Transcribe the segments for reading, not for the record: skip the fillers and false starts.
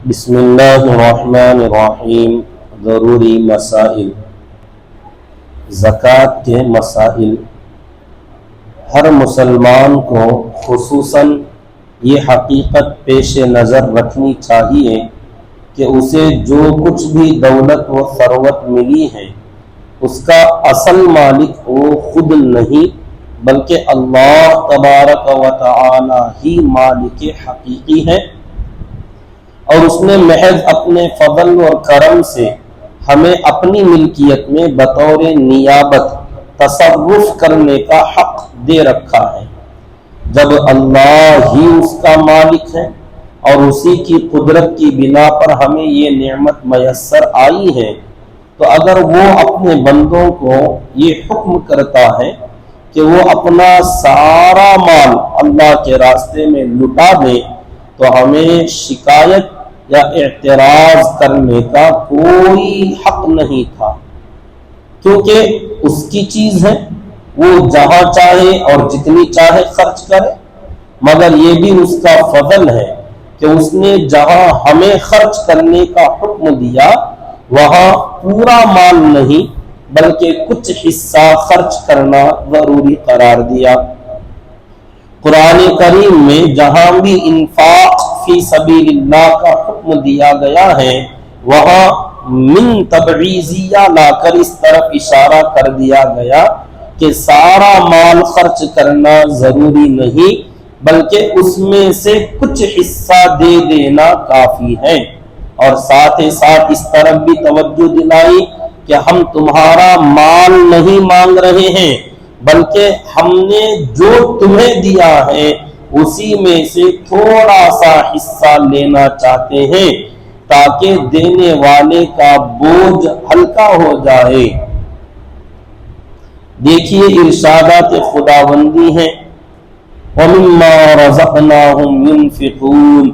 بسم اللہ الرحمن الرحیم۔ ضروری مسائل، زکوٰۃ کے مسائل۔ ہر مسلمان کو خصوصاً یہ حقیقت پیش نظر رکھنی چاہیے کہ اسے جو کچھ بھی دولت و ثروت ملی ہے اس کا اصل مالک وہ خود نہیں بلکہ اللہ تبارک و تعالی ہی مالک حقیقی ہے، اور اس نے محض اپنے فضل اور کرم سے ہمیں اپنی ملکیت میں بطور نیابت تصرف کرنے کا حق دے رکھا ہے۔ جب اللہ ہی اس کا مالک ہے اور اسی کی قدرت کی بنا پر ہمیں یہ نعمت میسر آئی ہے، تو اگر وہ اپنے بندوں کو یہ حکم کرتا ہے کہ وہ اپنا سارا مال اللہ کے راستے میں لٹا دیں تو ہمیں شکایت یا اعتراض کرنے کا کوئی حق نہیں تھا، کیونکہ اس کی چیز ہے، وہ جہاں چاہے اور جتنی چاہے خرچ کرے، مگر یہ بھی اس کا فضل ہے کہ اس نے جہاں ہمیں خرچ کرنے کا حکم دیا وہاں پورا مال نہیں بلکہ کچھ حصہ خرچ کرنا ضروری قرار دیا۔ قرآن کریم میں جہاں بھی انفاق فی سبیل اللہ کا حکم دیا گیا ہے وہاں من تبعیضیہ لا کر اس طرف اشارہ کر دیا گیا کہ سارا مال خرچ کرنا ضروری نہیں بلکہ اس میں سے کچھ حصہ دے دینا کافی ہے، اور ساتھ ہی ساتھ اس طرف بھی توجہ دلائی کہ ہم تمہارا مال نہیں مانگ رہے ہیں بلکہ ہم نے جو تمہیں دیا ہے اسی میں سے تھوڑا سا حصہ لینا چاہتے ہیں تاکہ دینے والے کا بوجھ ہلکا ہو جائے۔ دیکھیے ارشادات خداوندی ہیں، وَمِمَّا رَزَقْنَاهُمْ يُنْفِقُونَ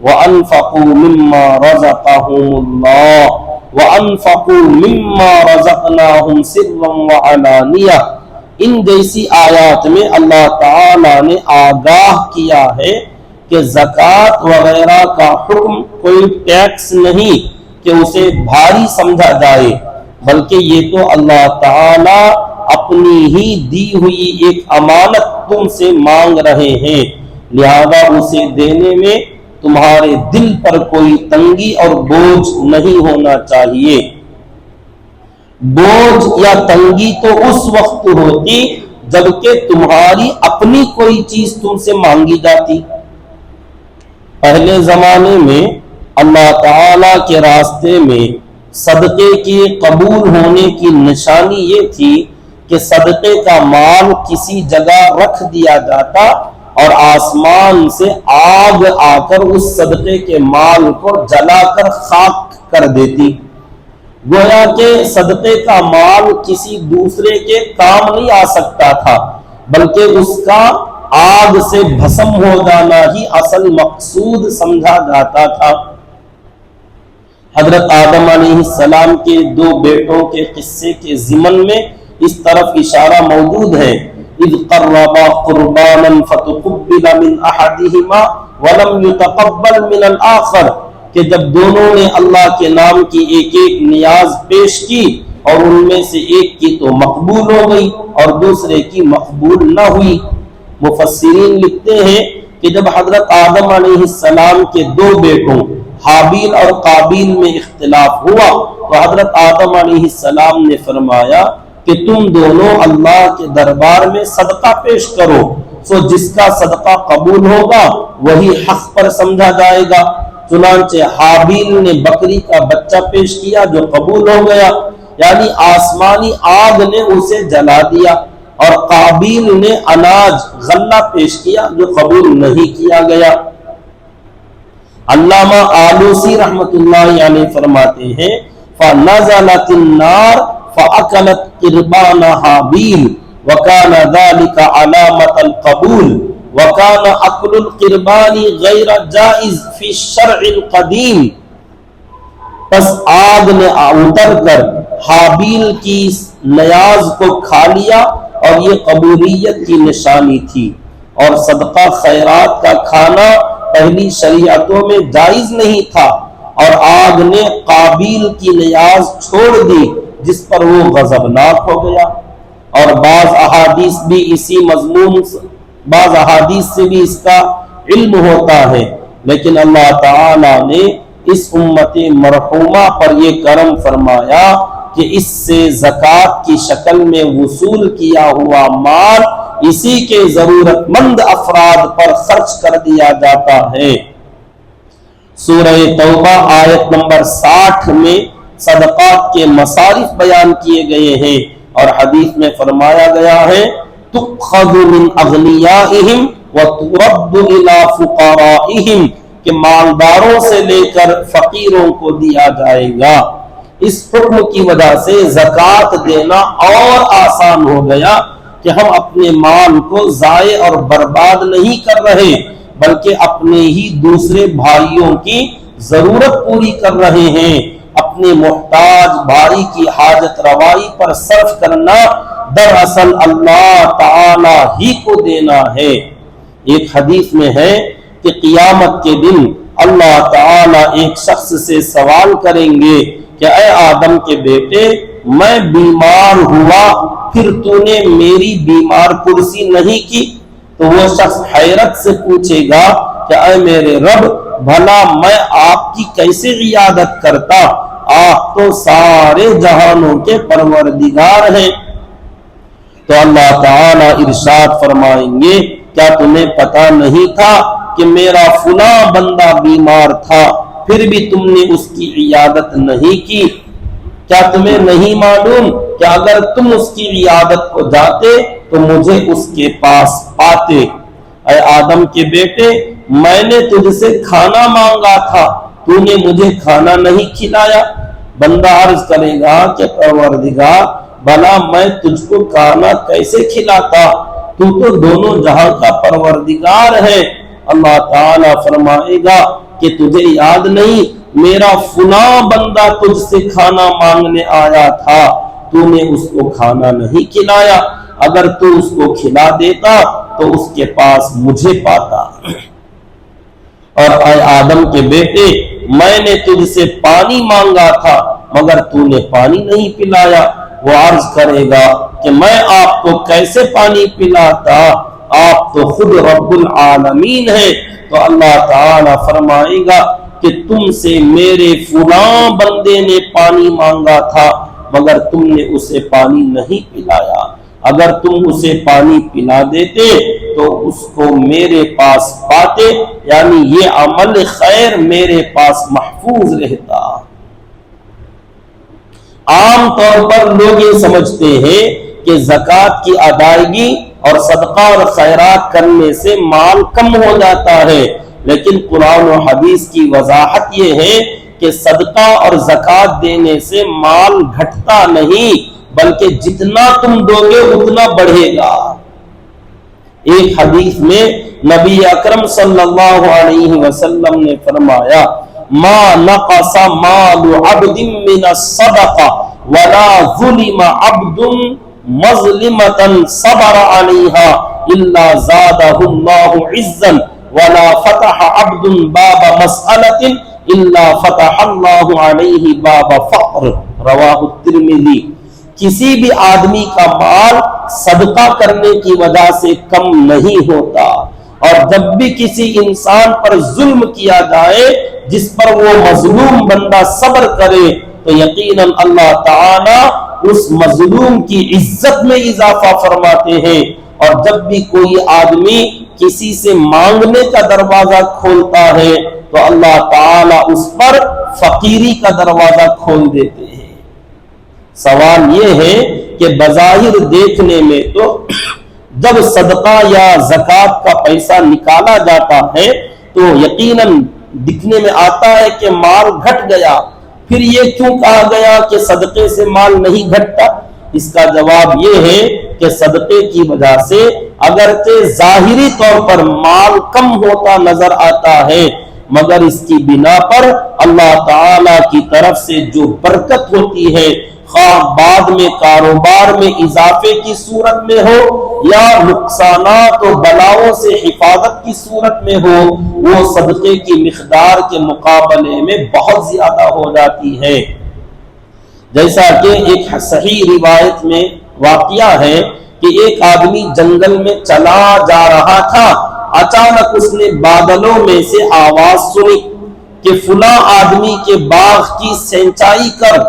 وَأَنفَقُوا مِمَّا رَزَقَهُمُ اللَّهُ وَأَنفَقُوا مِمَّا رَزَقْنَاهُمْ سِرًّا وَعَلَانِيَةً۔ ان جیسی آیات میں اللہ تعالی نے آگاہ کیا ہے کہ زکوٰۃ وغیرہ کا حکم کوئی ٹیکس نہیں کہ اسے بھاری سمجھا جائے، بلکہ یہ تو اللہ تعالی اپنی ہی دی ہوئی ایک امانت تم سے مانگ رہے ہیں، لہذا اسے دینے میں تمہارے دل پر کوئی تنگی اور بوجھ نہیں ہونا چاہیے۔ بوجھ یا تنگی تو اس وقت ہوتی جبکہ تمہاری اپنی کوئی چیز تم سے مانگی جاتی۔ پہلے زمانے میں اللہ تعالی کے راستے میں صدقے کے قبول ہونے کی نشانی یہ تھی کہ صدقے کا مال کسی جگہ رکھ دیا جاتا اور آسمان سے آگ آ کر اس صدقے کے مال کو جلا کر خاک کر دیتی، گویا کہ صدقے کا مال کسی دوسرے کے کام نہیں آ سکتا تھا بلکہ اس کا آگ سے بھسم ہو جانا ہی اصل مقصود سمجھا جاتا تھا۔ حضرت آدم علیہ السلام کے دو بیٹوں کے قصے کے ضمن میں اس طرف اشارہ موجود ہے، اذ قربا قربانا فتقبل من احدهما ولم يتقبل من الاخر، کہ جب دونوں نے اللہ کے نام کی ایک ایک نیاز پیش کی اور ان میں سے ایک کی تو مقبول ہو گئی اور دوسرے کی مقبول نہ ہوئی۔ مفسرین لکھتے ہیں کہ جب حضرت آدم علیہ السلام کے دو بیٹوں حابیل اور قابیل میں اختلاف ہوا تو حضرت آدم علیہ السلام نے فرمایا کہ تم دونوں اللہ کے دربار میں صدقہ پیش کرو، سو جس کا صدقہ قبول ہوگا وہی حق پر سمجھا جائے گا۔ چنانچہ حابیل نے بکری کا بچہ پیش کیا جو قبول ہو گیا، یعنی آسمانی آگ نے اسے جلا دیا، اور قابیل نے اناج غلہ پیش کیا جو قبول نہیں کیا گیا۔ علامہ آلوسی رحمۃ اللہ علیہ فرماتے ہیں فَنَزَلَتِ النَّارُ فَأَكَلَتْ قِرْبَانَ حابیل وَكَانَ ذَلِكَ عَلَامَةَ الْقَبُولِ وَكَانَ أَكْلُ الْقِرْبَانِ غَيْرَ جَائِزٍ فِي الشَّرْعِ الْقَدِيمِ۔ پس آگ نے اتر کر حابیل کی نیاز کو کھا لیا اور یہ قبولیت کی نشانی تھی، اور صدقہ خیرات کا کھانا پہلی شریعتوں میں جائز نہیں تھا، اور آگ نے قابیل کی نیاز چھوڑ دی جس پر وہ غضبناک ہو گیا۔ اور بعض احادیث بھی اسی مضمون، بعض احادیث سے بھی اس کا علم ہوتا ہے، لیکن اللہ تعالی نے اس امت مرحومہ پر یہ کرم فرمایا کہ اس سے زکوٰۃ کی شکل میں وصول کیا ہوا مال اسی کے ضرورت مند افراد پر خرچ کر دیا جاتا ہے۔ سورہ توبہ آیت نمبر 60 میں صدقات کے مصارف بیان کیے گئے ہیں، اور حدیث میں فرمایا گیا ہے تُؤْخَذُ مِنْ أَغْنِيَائِهِمْ وَتُرَدُّ إِلَىٰ فُقَرَائِهِمْ کہ مالداروں سے لے کر فقیروں کو دیا جائے گا۔ اس حکم کی وجہ سے زکوٰۃ دینا اور آسان ہو گیا کہ ہم اپنے مال کو ضائع اور برباد نہیں کر رہے، بلکہ اپنے ہی دوسرے بھائیوں کی ضرورت پوری کر رہے ہیں۔ اپنے محتاج بھائی کی حاجت روائی پر صرف کرنا دراصل اللہ تعالی ہی کو دینا ہے۔ ایک حدیث میں ہے کہ قیامت کے دن اللہ تعالی ایک شخص سے سوال کریں گے کہ اے آدم کے بیٹے، میں بیمار ہوا پھر تو نے میری بیمار پرسی نہیں کی؟ تو وہ شخص حیرت سے پوچھے گا کہ اے میرے رب، بھلا میں آپ کی کیسے عیادت کرتا؟ آپ تو سارے جہانوں کے پروردگار ہیں۔ تو اللہ تعالی ارشاد فرمائیں گے کیا تمہیں پتا نہیں تھا کہ میرا فلاں بندہ بیمار تھا پھر بھی تم نے اس کی عیادت نہیں کی؟ کیا تمہیں نہیں معلوم کہ اگر تم اس کی عیادت کو جاتے تو مجھے اس کے پاس پاتے؟ اے آدم کے بیٹے، میں نے تجھ سے کھانا مانگا تھا، تو نے مجھے کھانا نہیں کھلایا۔ بندہ عرض کرے گا کہ پروردگار، بھلا میں تجھ کو کھانا کیسے کھلاتا؟ تو دونوں جہاں کا پروردگار ہے۔ اللہ تعالیٰ فرمائے گا کہ تجھے یاد نہیں میرا فلاں بندہ تجھ سے کھانا مانگنے آیا تھا، تو نے اس کو کھانا نہیں کھلایا، اگر تو اس کو کھلا دیتا تو اس کے پاس مجھے پاتا۔ اور اے آدم کے بیٹے، میں نے تجھ سے پانی مانگا تھا مگر تو نے پانی نہیں پلایا۔ وہ عرض کرے گا کہ میں آپ کو کیسے پانی پلاتا، آپ تو خود رب العالمین ہیں۔ تو اللہ تعالی فرمائے گا کہ تم سے میرے فلاں بندے نے پانی مانگا تھا مگر تم نے اسے پانی نہیں پلایا، اگر تم اسے پانی پلا دیتے تو اس کو میرے پاس پاتے، یعنی یہ عمل خیر میرے پاس محفوظ رہتا۔ عام طور پر لوگ یہ سمجھتے ہیں کہ زکوٰۃ کی ادائیگی اور صدقہ اور خیرات کرنے سے مال کم ہو جاتا ہے، لیکن قرآن و حدیث کی وضاحت یہ ہے کہ صدقہ اور زکوٰۃ دینے سے مال گھٹتا نہیں بلکہ جتنا تم دو گے اتنا بڑھے گا۔ ایک حدیث میں نبی اکرم صلی اللہ علیہ وسلم نے فرمایا ما نقص مال عبد من الصدقہ ولا ظلم عبد مظلمة صبر علیہا الا زادہ اللہ عزا ولا فتح عبد باب مسألة الا فتح اللہ علیہ باب فقر، رواہ الترمذی۔ کسی بھی آدمی کا مال صدقہ کرنے کی وجہ سے کم نہیں ہوتا، اور جب بھی کسی انسان پر ظلم کیا جائے جس پر وہ مظلوم بندہ صبر کرے تو یقیناً اللہ تعالی اس مظلوم کی عزت میں اضافہ فرماتے ہیں، اور جب بھی کوئی آدمی کسی سے مانگنے کا دروازہ کھولتا ہے تو اللہ تعالی اس پر فقیری کا دروازہ کھول دیتے ہیں۔ سوال یہ ہے کہ بظاہر دیکھنے میں تو جب صدقہ یا زکوٰۃ کا پیسہ نکالا جاتا ہے تو یقیناً دکھنے میں آتا ہے کہ مال گھٹ گیا، پھر یہ کیوں کہا گیا کہ صدقے سے مال نہیں گھٹتا؟ اس کا جواب یہ ہے کہ صدقے کی وجہ سے اگرچہ ظاہری طور پر مال کم ہوتا نظر آتا ہے مگر اس کی بنا پر اللہ تعالی کی طرف سے جو برکت ہوتی ہے، خواہ بعد میں کاروبار میں اضافے کی صورت میں ہو یا نقصانات و بلاؤں سے حفاظت کی صورت میں ہو، وہ صدقے کی مقدار کے مقابلے میں بہت زیادہ ہو جاتی ہے۔ جیسا کہ ایک صحیح روایت میں واقعہ ہے کہ ایک آدمی جنگل میں چلا جا رہا تھا، اچانک اس نے بادلوں میں سے آواز سنی کہ فلاں آدمی کے باغ کی سینچائی کر،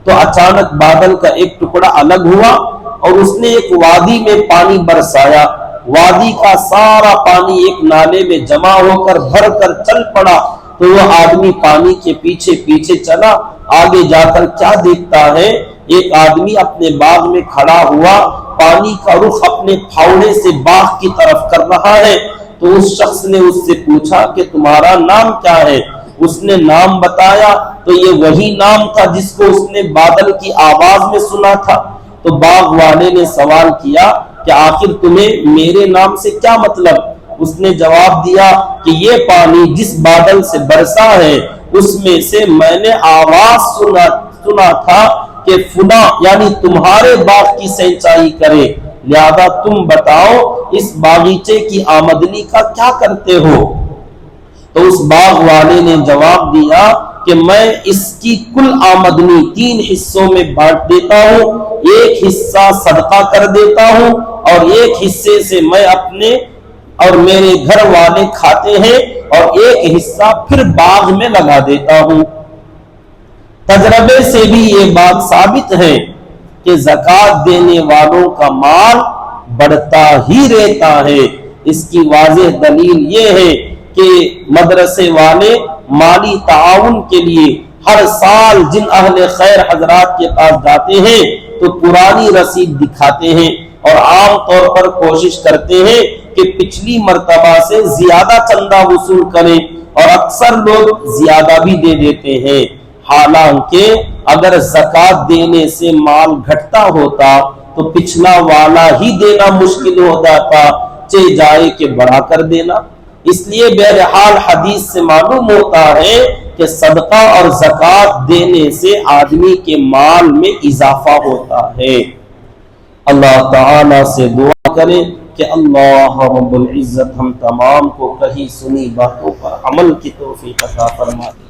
تو اچانک بادل کا ایک ٹکڑا الگ ہوا اور اس نے ایک وادی میں پانی برسایا، وادی کا سارا پانی ایک نالے میں جمع ہو کر بھر کر چل پڑا، تو وہ آدمی پانی کے پیچھے پیچھے چلا، آگے جا کر کیا دیکھتا ہے، ایک آدمی اپنے باغ میں کھڑا ہوا، پانی کا رخ اپنے پھاوڑے سے باغ کی طرف کر رہا ہے۔ تو اس شخص نے اس سے پوچھا کہ تمہارا نام کیا ہے؟ اس نے نام بتایا تو یہ وہی نام تھا جس کو اس نے بادل کی آواز میں سنا تھا۔ تو باغ والے نے سوال کیا کہ آخر تمہیں میرے نام سے کیا مطلب؟ اس نے جواب دیا کہ یہ پانی جس بادل سے برسا ہے اس میں سے میں نے آواز سنا تھا کہ فلاں یعنی تمہارے باغ کی سینچائی کرے، لہذا تم بتاؤ اس باغیچے کی آمدنی کا کیا کرتے ہو؟ تو اس باغ والے نے جواب دیا کہ میں اس کی کل آمدنی 3 حصوں میں بانٹ دیتا ہوں، ایک حصہ صدقہ کر دیتا ہوں اور ایک حصے سے میں اپنے اور میرے گھر والے کھاتے ہیں اور ایک حصہ پھر باغ میں لگا دیتا ہوں۔ تجربے سے بھی یہ بات ثابت ہے کہ زکوٰۃ دینے والوں کا مال بڑھتا ہی رہتا ہے۔ اس کی واضح دلیل یہ ہے کہ مدرسے والے مالی تعاون کے لیے ہر سال جن اہل خیر حضرات کے پاس جاتے ہیں تو پرانی رسید دکھاتے ہیں اور عام طور پر کوشش کرتے ہیں کہ پچھلی مرتبہ سے زیادہ چندہ وصول کریں، اور اکثر لوگ زیادہ بھی دے دیتے ہیں۔ حالانکہ اگر زکوٰۃ دینے سے مال گھٹتا ہوتا تو پچھلا والا ہی دینا مشکل ہو جاتا، چاہے جائے کہ بڑھا کر دینا۔ اس لیے بہرحال حدیث سے معلوم ہوتا ہے کہ صدقہ اور زکوٰۃ دینے سے آدمی کے مال میں اضافہ ہوتا ہے۔ اللہ تعالی سے دعا کریں کہ اللہ رب العزت ہم تمام کو کہی سنی باتوں پر عمل کی توفیق عطا فرما دے۔